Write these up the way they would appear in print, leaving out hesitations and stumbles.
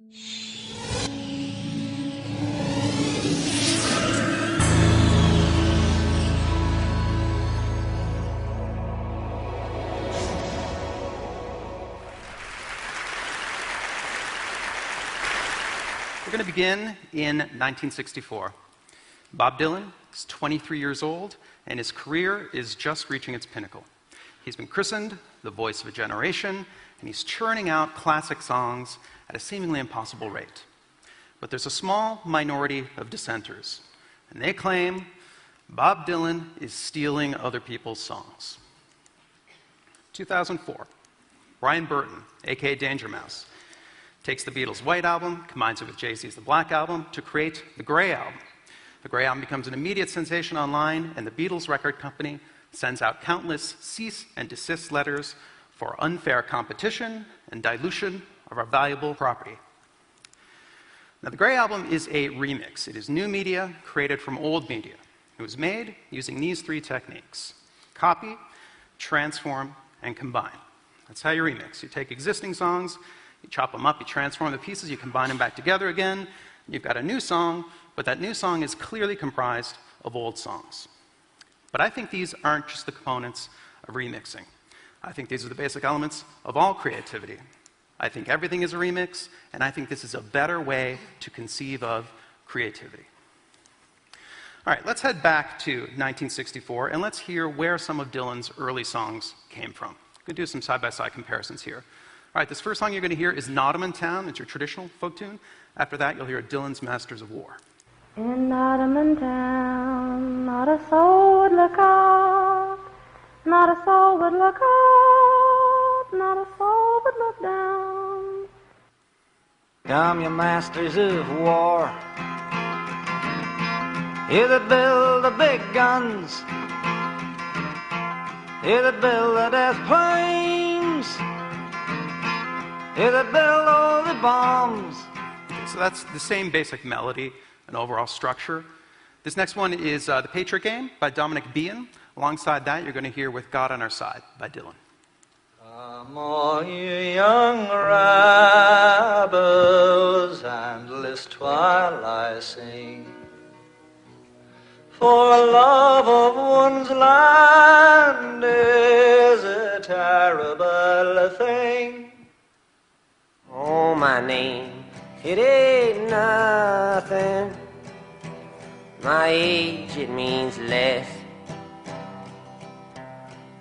We're going to begin in 1964. Bob Dylan is 23 years old, and his career is just reaching its pinnacle. He's been christened the voice of a generation, and he's churning out classic songs at a seemingly impossible rate. But there's a small minority of dissenters, and they claim Bob Dylan is stealing other people's songs. 2004, Brian Burton, a.k.a. Danger Mouse, takes the Beatles' White Album, combines it with Jay-Z's The Black Album to create the Grey Album. The Grey Album becomes an immediate sensation online, and the Beatles record company sends out countless cease and desist letters for unfair competition and dilution of our valuable property. Now, the Grey Album is a remix. It is new media created from old media. It was made using these three techniques: copy, transform, and combine. That's how you remix. You take existing songs, you chop them up, you transform the pieces, you combine them back together again, you've got a new song, but that new song is clearly comprised of old songs. But I think these aren't just the components of remixing. I think these are the basic elements of all creativity. I think everything is a remix, and I think this is a better way to conceive of creativity. All right, let's head back to 1964, and let's hear where some of Dylan's early songs came from. I'm going to do some side-by-side comparisons here. All right, this first song you're going to hear is Nottingham Town. It's your traditional folk tune. After that, you'll hear Dylan's Masters of War. In Nottingham Town, not a soul would look up, not a soul would look up, not a soul would look down. Come, you masters of war, you that build the big guns, you that build the death planes, you that build all the bombs. Okay, so that's the same basic melody and overall structure. This next one is The Patriot Game by Dominic Behan. Alongside that, you're going to hear With God on Our Side by Dylan. Come all you young rebels, and list while I sing, for love of one's land is a terrible thing. Oh, my name, it ain't nothing. My age, it means less.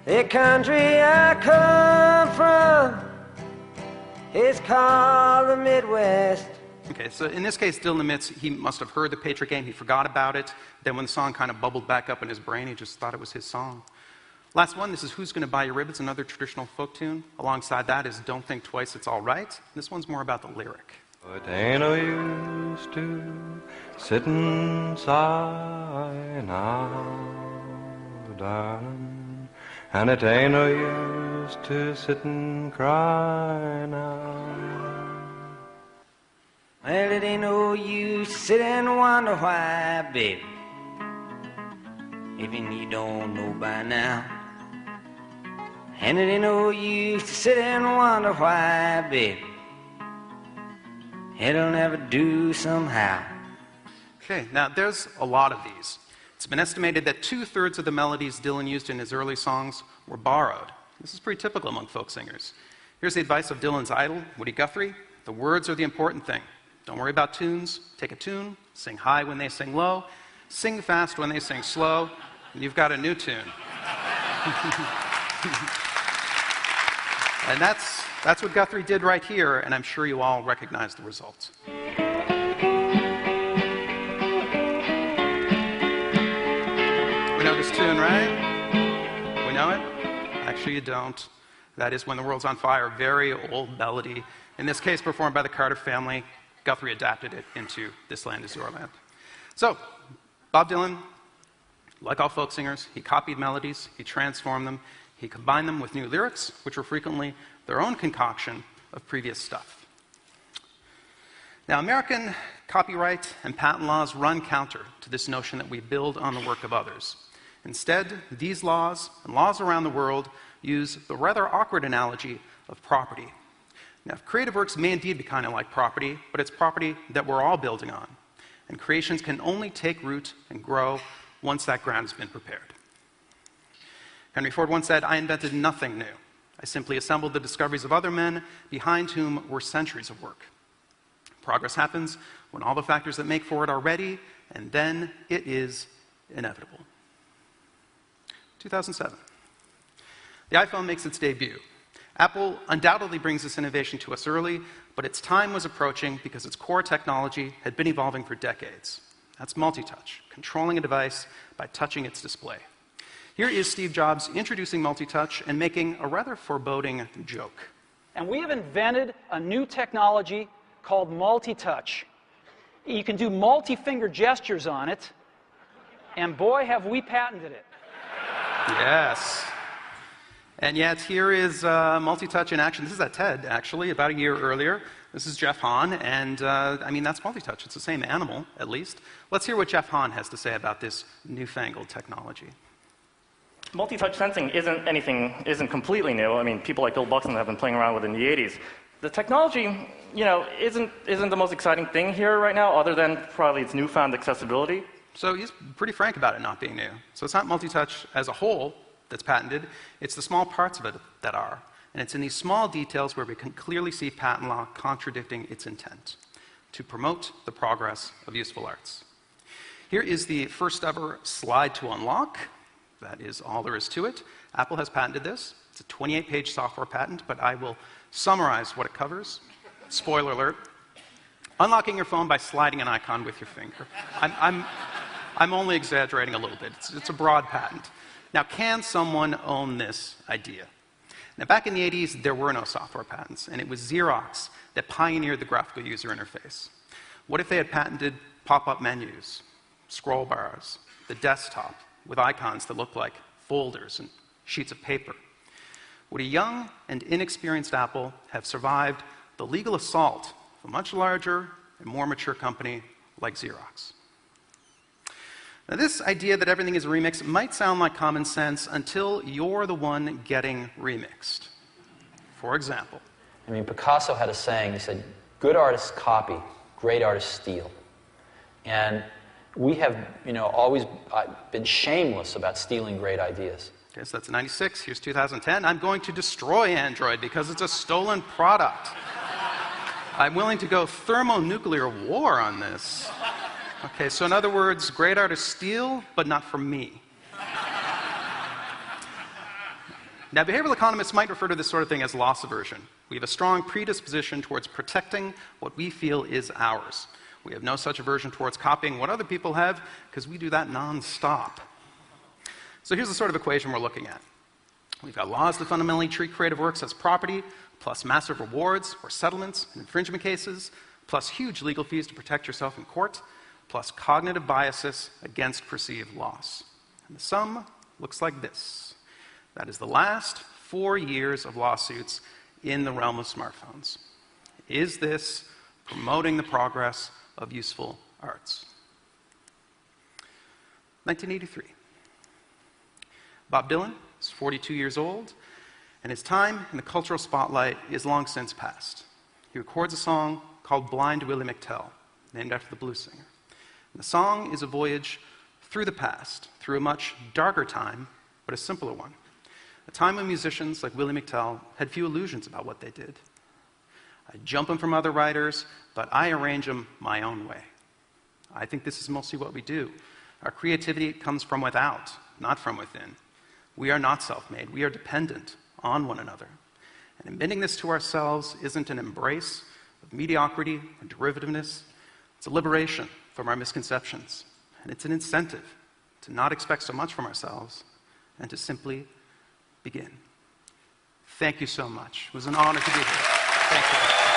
The country I come from is called the Midwest. Okay, so in this case, Dylan admits he must have heard The Patriot Game, he forgot about it. Then when the song kind of bubbled back up in his brain, he just thought it was his song. Last one, this is Who's Gonna Buy Your Ribbons, another traditional folk tune. Alongside that is Don't Think Twice, It's All Right. This one's more about the lyric. It ain't no use to sit and sigh now, darling, and it ain't no use to sit and cry now. Well, it ain't no use to sit and wonder why, baby, even you don't know by now. And it ain't no use to sit and wonder why, baby, it'll never do somehow. Okay, now there's a lot of these. It's been estimated that 2/3 of the melodies Dylan used in his early songs were borrowed. This is pretty typical among folk singers. Here's the advice of Dylan's idol, Woody Guthrie. The words are the important thing. Don't worry about tunes. Take a tune, sing high when they sing low, sing fast when they sing slow, and you've got a new tune. And that's what Guthrie did right here, and I'm sure you all recognize the results. We know this tune, right? We know it? Actually, you don't. That is When the World's on Fire, very old melody. In this case, performed by the Carter family. Guthrie adapted it into This Land Is Your Land. So, Bob Dylan, like all folk singers, he copied melodies, he transformed them, he combined them with new lyrics, which were frequently their own concoction of previous stuff. Now, American copyright and patent laws run counter to this notion that we build on the work of others. Instead, these laws and laws around the world use the rather awkward analogy of property. Now, creative works may indeed be kind of like property, but it's property that we're all building on. And creations can only take root and grow once that ground has been prepared. Henry Ford once said, "I invented nothing new. I simply assembled the discoveries of other men behind whom were centuries of work." Progress happens when all the factors that make for it are ready, and then it is inevitable. 2007. The iPhone makes its debut. Apple undoubtedly brings this innovation to us early, but its time was approaching because its core technology had been evolving for decades. That's multi-touch, controlling a device by touching its display. Here is Steve Jobs introducing multi-touch and making a rather foreboding joke. And we have invented a new technology called multi-touch. You can do multi-finger gestures on it, and boy, have we patented it. Yes. And yet, here is multi-touch in action. This is at TED, actually, about a year earlier. This is Jeff Hahn, and I mean, that's multi-touch. It's the same animal, at least. Let's hear what Jeff Hahn has to say about this newfangled technology. Multi-touch sensing isn't completely new. I mean, people like Bill Buxton have been playing around with it in the 80s. The technology, isn't the most exciting thing here right now, other than probably its newfound accessibility. So he's pretty frank about it not being new. So it's not multi-touch as a whole that's patented, it's the small parts of it that are. And it's in these small details where we can clearly see patent law contradicting its intent to promote the progress of useful arts. Here is the first ever slide to unlock. That is all there is to it. Apple has patented this. It's a 28-page software patent, but I will summarize what it covers. Spoiler alert. Unlocking your phone by sliding an icon with your finger. I'm only exaggerating a little bit. It's a broad patent. Now, can someone own this idea? Now, back in the 80s, there were no software patents, and it was Xerox that pioneered the graphical user interface. What if they had patented pop-up menus, scroll bars, the desktop, with icons that look like folders and sheets of paper? Would a young and inexperienced Apple have survived the legal assault of a much larger and more mature company like Xerox? Now, this idea that everything is a remix might sound like common sense until you're the one getting remixed. For example, I mean, Picasso had a saying, he said, "Good artists copy, great artists steal." And we have, always been shameless about stealing great ideas. Okay, so that's 96. Here's 2010. I'm going to destroy Android because it's a stolen product. I'm willing to go thermonuclear war on this. Okay, so in other words, great artists steal, but not from me. Now, behavioral economists might refer to this sort of thing as loss aversion. We have a strong predisposition towards protecting what we feel is ours. We have no such aversion towards copying what other people have, because we do that non-stop. So here's the sort of equation we're looking at. We've got laws that fundamentally treat creative works as property, plus massive rewards or settlements in infringement cases, plus huge legal fees to protect yourself in court, plus cognitive biases against perceived loss. And the sum looks like this. That is the last 4 years of lawsuits in the realm of smartphones. Is this promoting the progress of useful arts? 1983. Bob Dylan is 42 years old, and his time in the cultural spotlight is long since past. He records a song called Blind Willie McTell, named after the blues singer. And the song is a voyage through the past, through a much darker time, but a simpler one. A time when musicians like Willie McTell had few illusions about what they did. I jump them from other writers, but I arrange them my own way. I think this is mostly what we do. Our creativity comes from without, not from within. We are not self-made. We are dependent on one another. And admitting this to ourselves isn't an embrace of mediocrity or derivativeness. It's a liberation from our misconceptions. And it's an incentive to not expect so much from ourselves and to simply begin. Thank you so much. It was an honor to be here. Thank you.